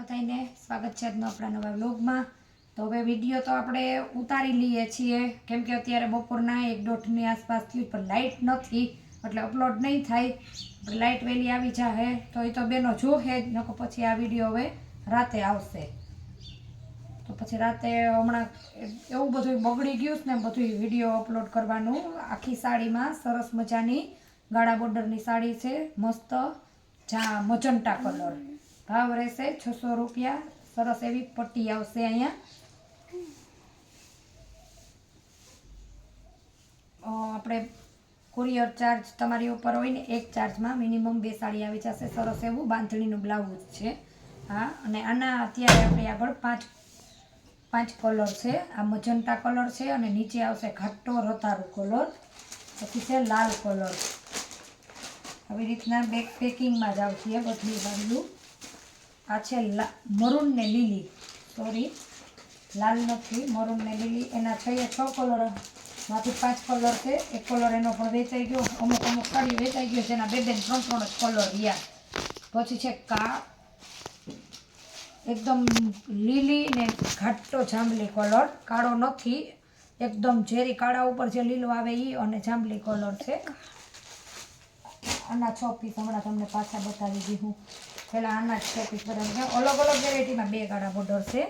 બધાને સ્વાગત છે આજનો આપણા નવા વ્લોગમાં। તો હવે વિડીયો તો આપણે ઉતારી લઈએ છીએ કેમ કે અત્યારે બપોરના 1:30ની આસપાસ થયું પણ લાઇટ નથી એટલે અપલોડ નહીં થાય। લાઇટ વહેલી આવી જાહે તો એ તો બેનો જોહે જ, નકો પછી આ વિડીયો હવે રાતે આવશે। તો પછી રાતે હમણાં એવું બધું બગડી ગયું છે ને બધું વિડીયો અપલોડ કરવાનું। આખી સાડીમાં સરસ મજાની ગાળા બોર્ડરની સાડી છે, મસ્ત મજંટા કલર, ભાવ રહેશે 600 રૂપિયા। સરસ એવી પટ્ટી આવશે અહીંયા। આપણે કુરિયર ચાર્જ તમારી ઉપર હોય ને એક ચાર્જમાં મિનિમમ 2 સાડી આવી જશે। સરસ એવું બાંધણીનું બ્લાઉઝ છે હા। અને આના અત્યારે આપણે આગળ પાંચ કલર છે। આ મજંટા કલર છે અને નીચે આવશે ઘાટો રતારું કલર, પછી છે લાલ કલર। આવી રીતના બેક પેકિંગમાં જ આવશે બધી બાજુ। આ છે મરૂન ને લીલી, સોરી લાલ નથી, મરૂન ને લીલી। એના 6 કલર, માંથી 5 કલર છે। એક કલર એનો પણ વેચાઈ ગયો, અમુક સાડી વેચાઈ ગયો છે, એના 2 3 જ કલર રહ્યા। પછી છે એકદમ લીલી ને ઘાટો જાંબલી કલર, કાળો નથી, એકદમ ઝેરી કાળા ઉપર જે લીલો આવે એ અને જાંબલી કલર છે। આના 6 પીસ હમણાં તમને પાછા બતાવી દીધું। પહેલાં આના જ 6 પીસ બતાવી, અલગ અલગ વેરાયટીમાં 2 ગાળા બોર્ડર છે।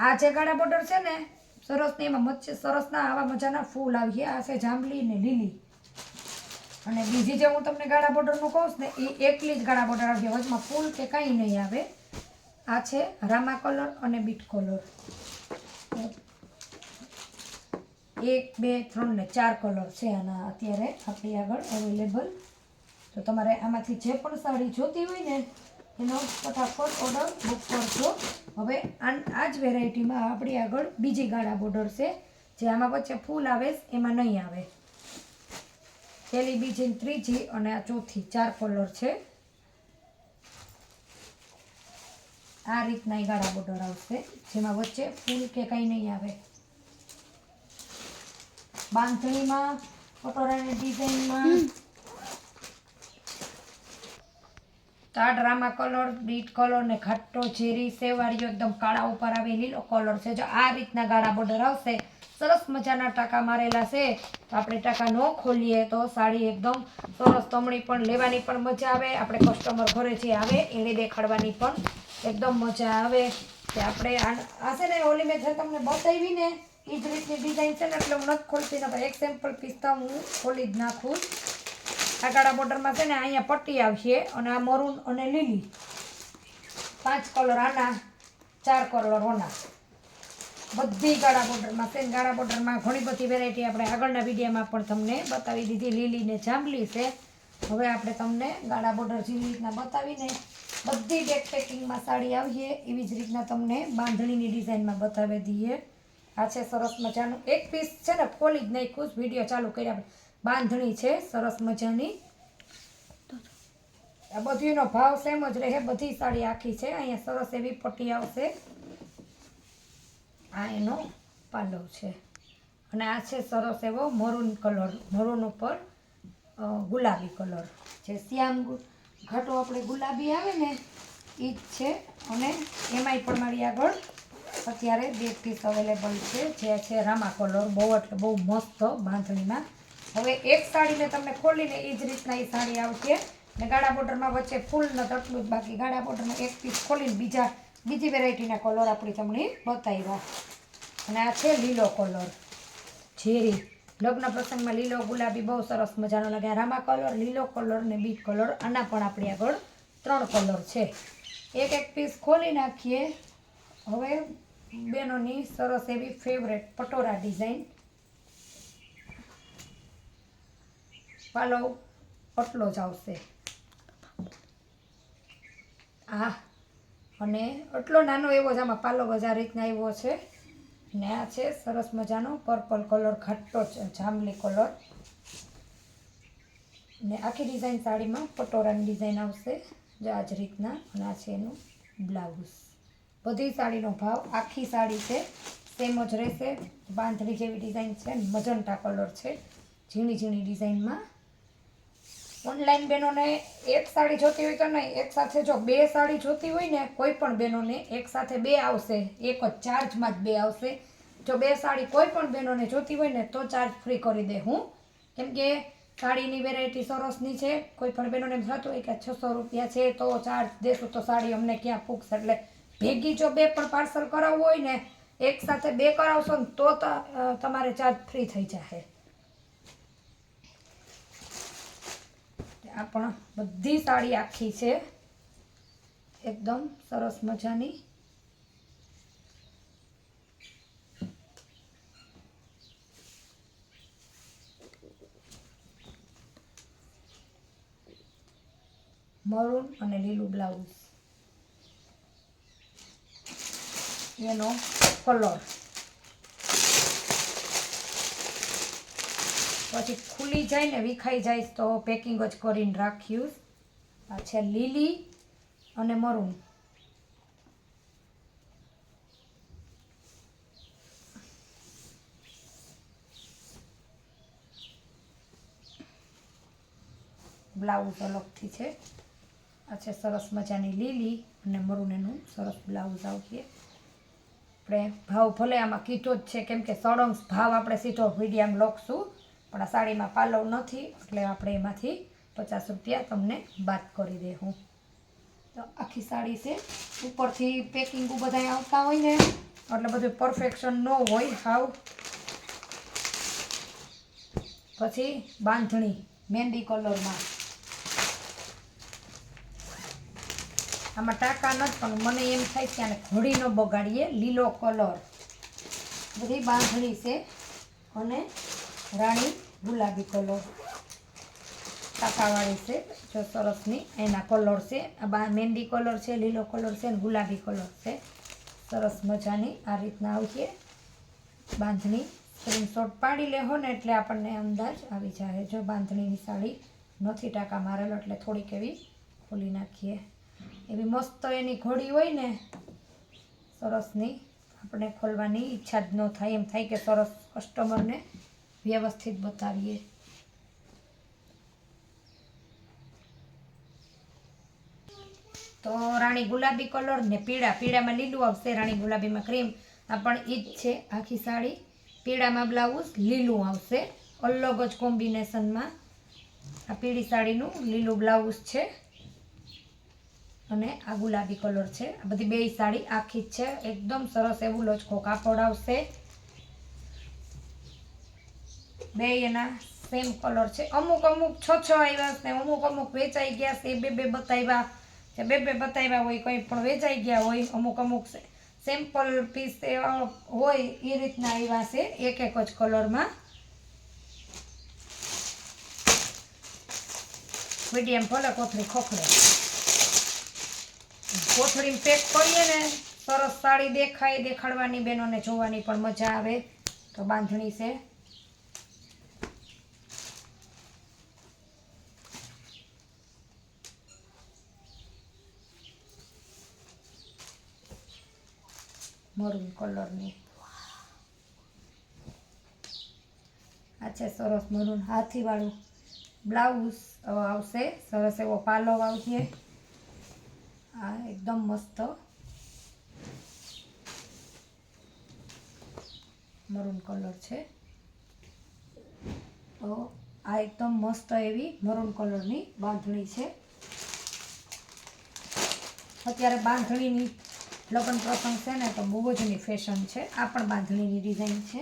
આ જે ગાળા બોર્ડર છે ને સરસની, એમાં સરસના આવા મજાના ફૂલ આવીએ। આ છે જાંબલી ને લીલી, અને બીજી જે હું તમને ગાળા બોર્ડરનું કહું ને એ એકલી જ ગાળા બોર્ડર આવશે, વચમાં ફૂલ કે કંઈ નહીં આવે। આ છે રામા કલર અને બીટ કલર, 1 2 3 ને 4 કલર છે આના અત્યારે આપણી આગળ અવેલેબલ। તો તમારે આમાંથી જે પણ સાડી જોતી હોય ને એનો ફટાફટ ઓર્ડર બુક કરજો। હવે આ જ વેરાયટીમાં આપણી આગળ બીજી ગાળા બોર્ડર છે, જે આમાં વચ્ચે ફૂલ આવે એમાં નહીં આવે। પહેલી, બીજી, ત્રીજી અને આ ચોથી 4 કલર છે। આ રીતના ગાળા બોર્ડર આવશે, જેમાં વચ્ચે ફૂલ કે કંઈ નહીં આવે। બાંધણીમાં કટોરાની ડિઝાઇનમાં તાડ રામા કલર, બીટ કલર ને ઘાટો ઝેરી સેવાળીઓ એકદમ કાળા ઉપર આવે લીલો કલર છે। જો આ રીતના ગાળા બોર્ડર આવશે, સરસ મજાના ટાંકા મારેલા છે। તો આપણે ટાંકા ન ખોલીએ તો સાડી એકદમ સરસ તમણી પણ લેવાની પણ મજા આવે, આપણે કસ્ટમર ઘરે જે આવે એને દેખાડવાની પણ એકદમ મજા આવે। કે આપણે આ છે ને ઓલી મેં જે તમને બતાવી ને એ જ રીતની ડિઝાઇન છે ને એટલે હું નથી ખોલતી, ને એક સેમ્પલ પીસ તો હું ખોલી જ નાખું। આ ગાળા બોર્ડરમાં છે ને અહીંયા પટ્ટી આવશે, અને આ મરૂન અને લીલી 5 કલર આના, 4 કલર ઓના, બધી ગાળા બોર્ડરમાં છે। ગાળા બોર્ડરમાં ઘણી બધી વેરાયટી આપણે આગળના વિડીયોમાં પણ તમને બતાવી દીધી, લીલી ને જાંબલી છે। હવે આપણે તમને ગાળા બોર્ડર જેવી રીતના બતાવીને બધી બેક પેકિંગમાં સાડી આવીએ એવી જ રીતના તમને બાંધણીની ડિઝાઇનમાં બતાવી દઈએ। આ છે સરસ મજાનું, એક પીસ છે ને ખોલી જ નાખ્યું, વિડીયો ચાલુ કર્યા। બાંધણી છે સરસ મજાની, આ બધીનો ભાવ સેમ જ રહે, બધી સાડી આખી છે। અહીંયા સરસ એવી પટ્ટી આવશે, આ એનો પાલવ છે, અને આ છે સરસ એવો મરૂન કલર, મરૂન ઉપર ગુલાબી કલર, જે શ્યામ ઘાટો આપણે ગુલાબી આવે ને એ જ છે। અને એમાંય પણ મારી આગળ અત્યારે 2 પીસ અવેલેબલ છે, જે છે રામા કલર, બહુ એટલે બહુ મસ્ત બાંધણીમાં। હવે એક સાડીને તમને ખોલીને એ જ રીતના એ સાડી આવશે, ને ગાળા બોર્ડરમાં વચ્ચે ફૂલ નથી એટલું જ બાકી। ગાળા બોર્ડરમાં એક પીસ ખોલીને બીજી વેરાયટીના કલર આપણી તમને બતાવ્યા। અને આ છે લીલો કલર, ઝેરી લગ્ન પ્રસંગમાં લીલો ગુલાબી બહુ સરસ મજાનો લાગે। રામા કલર, લીલો કલર ને બીટ કલર, આના પણ આપણી આગળ 3 કલર છે। એક પીસ ખોલી નાખીએ। હવે બેનોની સરસ એવી ફેવરેટ પટોરા ડિઝાઇન, પાલવ પટલો જ આવશે આ, અને એટલો નાનો એવો જ આમાં પાલવ જ આ રીતના આવ્યો છે। ને આ છે સરસ મજાનો પર્પલ કલર, ઘાટો જાંબલી કલર, ને આખી ડિઝાઇન સાડીમાં પટોરાની ડિઝાઇન આવશે જો આ જ રીતના। અને આ છે એનું બ્લાઉઝ। બધી સાડીનો ભાવ આખી સાડી છે સેમ જ રહેશે। બાંધણી જેવી ડિઝાઇન છે, મજંટા કલર છે, ઝીણી ઝીણી ડિઝાઇનમાં। ઓનલાઈન બહેનોને એક સાડી જોતી હોય તો નહીં, એક સાથે જો 2 સાડી જોતી હોય ને કોઈ પણ બહેનોને એક સાથે 2 આવશે, એક જ ચાર્જમાં જ 2 આવશે. જો 2 સાડી કોઈ પણ બહેનોને જોતી હોય ને તો ચાર્જ ફ્રી કરી દે હું, કેમ કે સાડીની વેરાયટી સરસની છે. કોઈ પણ બહેનોને એમ થતું હોય કે 600 રૂપિયા છે તો ચાર્જ દેશું તો સાડી અમને ક્યાં પૂગશે, એટલે ભેગી જો 2 પણ પાર્સલ કરાવવું હોય ને એક સાથે 2 કરાવશો ને તો તમારે ચાર્જ ફ્રી થઈ જશે. આ પણ બધી સાડી આખી છે એકદમ સરસ મજાની. મરૂન અને લીલું બ્લાઉઝ, એનો કલર. પછી ખુલી જાય ને વિખાઈ જાય તો પેકિંગ જ કરીને રાખ્યું. આ છે લીલી અને મરૂન. બ્લાઉઝ અલગથી છે. આ છે સરસ મજાની લીલી અને મરૂન, એનું સરસ બ્લાઉઝ આવશે. આપણે ભાવ ભલે આમાં કીધો જ છે કેમ કે સળંગ ભાવ આપણે સીધો વિડીયામાં લખશું, પણ આ સાડીમાં પાલવ નથી એટલે આપણે એમાંથી 50 રૂપિયા તમને બાદ કરી દેવું. તો આખી સાડી છે. ઉપરથી પેકિંગ બધા આવતા હોય ને એટલે બધું પરફેક્શન ન હોય હાવ. પછી બાંધણી મહેંદી કલરમાં, આમાં ટાંકા નથી પણ મને એમ થાય કે આને ઘડી ન બગાડીએ. લીલો કલર, બધી બાંધણી છે અને રાણી ગુલાબી કલર ટાંકાવાળી છે જો સરસની. એના કલર છે આ મહેંદી કલર છે, લીલો કલર છે અને ગુલાબી કલર છે. સરસ મજાની આ રીતના આવશે બાંધણી. સ્ક્રીનશોટ પાડી લેહો ને એટલે આપણને અંદાજ આવી જાય. જો બાંધણીની સાડી નથી ટાંકા મારેલો એટલે થોડીક એવી ખોલી નાખીએ. એવી મસ્ત એની ઘોડી હોય ને સરસની, આપણે ખોલવાની ઈચ્છા જ ન થાય, એમ થાય કે સરસ કસ્ટમરને વ્યવસ્થિત બતાવીએ. તો રાણી ગુલાબી કલર ને પીળામાં લીલું આવશે, રાણી ગુલાબીમાં ક્રીમ. આ પણ ઈ જ છે આખી સાડી. પીળામાં બ્લાઉઝ લીલું આવશે, અલગ જ કોમ્બિનેશનમાં. આ પીળી સાડીનું લીલું બ્લાઉઝ છે અને આ ગુલાબી કલર છે. આ બધી 2 સાડી આખી જ છે. એકદમ સરસ એવું લચકો કાપડ આવશે. 2 એના સેમ કલર છે. અમુક 6 આવ્યા છે, અમુક વેચાઈ ગયા છે. 2 બતાવ્યા, 2 બતાવ્યા હોય, કંઈ પણ વેચાઈ ગયા હોય. અમુક સેમ્પલ પીસ હોય એ રીતના આવ્યા છે એક જ કલરમાં. મીડિયમ ભલે કોથળી ખોખડે, કોથળીમાં પેક કરીએ ને સરસ સાડી દેખાય. દેખાડવાની બહેનોને જોવાની પણ મજા આવે. તો બાંધણી છે. મરૂન કલરની આ છે સરસ મરૂન હાથીવાળું બ્લાઉઝ આવશે. સરસ એવો પાલવ આવશે. આ એકદમ મસ્ત મરૂન કલર છે. તો આ એકદમ મસ્ત એવી મરૂન કલરની બાંધણી છે. અત્યારે બાંધણીની લગ્ન પ્રસંગ છે ને તો બહુ જ એની ફેશન છે. આ પણ બાંધણીની ડિઝાઇન છે.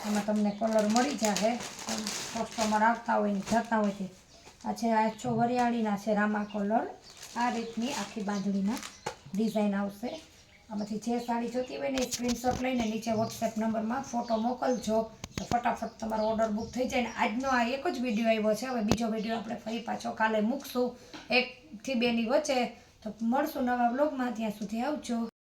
એમાં તમને કલર મળી જશે, કસ્ટમર આવતા હોય ને જતા હોય તે. આ છે આછો વરિયાળીના છે રામા કલર. આ રીતની આખી બાંધણીના ડિઝાઇન આવશે. આમાંથી જે સાડી જોતી હોય ને એ સ્ક્રીનશોટ લઈને નીચે વોટ્સએપ નંબરમાં ફોટો મોકલજો તો ફટાફટ તમારો ઓર્ડર બુક થઈ જાય. ને આજનો આ એક જ વિડીયો આવ્યો છે. હવે બીજો વિડીયો આપણે ફરી પાછો કાલે મૂકશું 1 થી 2 ની વચ્ચે. તો મળશું નવા વ્લોગમાં. ત્યાં સુધી આવજો.